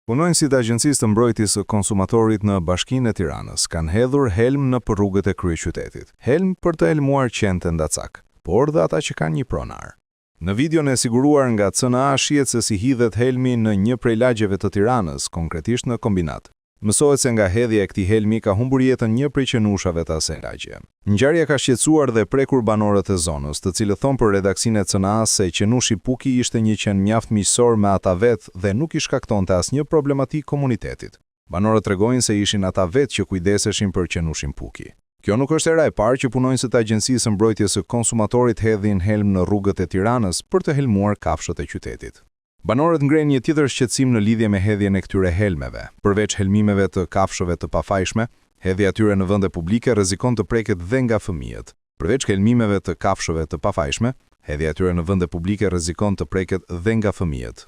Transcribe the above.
Punojnësit e Agjencisë të Mbrojtjes së Konsumatorit në Bashkinë e Tiranës kanë hedhur helm në rrugët e kryeqytetit. Helm për të helmuar qentë ndacak, por dhe ata që kanë një pronar. Në videon e siguruar nga CNA shihet se si hidhet helmi në një prej lagjeve të Tiranës, konkretisht në kombinat. Mësohet se nga hedhja e këtij helmi ka humbur jetën një prej qenushave të asaj lagje. Ngjarja ka shqetësuar dhe prekur banorët e zonës, të cilët thonë për redaksinë e CNA-s se qenushi Puki ishte një qen mjaft miqësor me ata vetë dhe nuk i shkaktonte asnjë problematik komunitetit. Banorët tregojnë se ishin ata vetë që kujdeseshin për qenushin Puki. Kjo nuk është era e parë që punonjësit e Agjencisë së Mbrojtjes së Konsumatorit hedhin helm në rrugët e Tiranës për të helmuar kafshët e qytetit. Banorët ngrenë një tjetër shqetësim në lidhje me hedhjen e këtyre helmeve. Përveç helmimeve të kafshëve të pafajshme, hedhja e tyre në vende publike rrezikon të preket dhe nga fëmijët. Përveç helmimeve të kafshëve të pafajshme, hedhja e tyre në vende publike rrezikon të preket dhe nga fëmijët.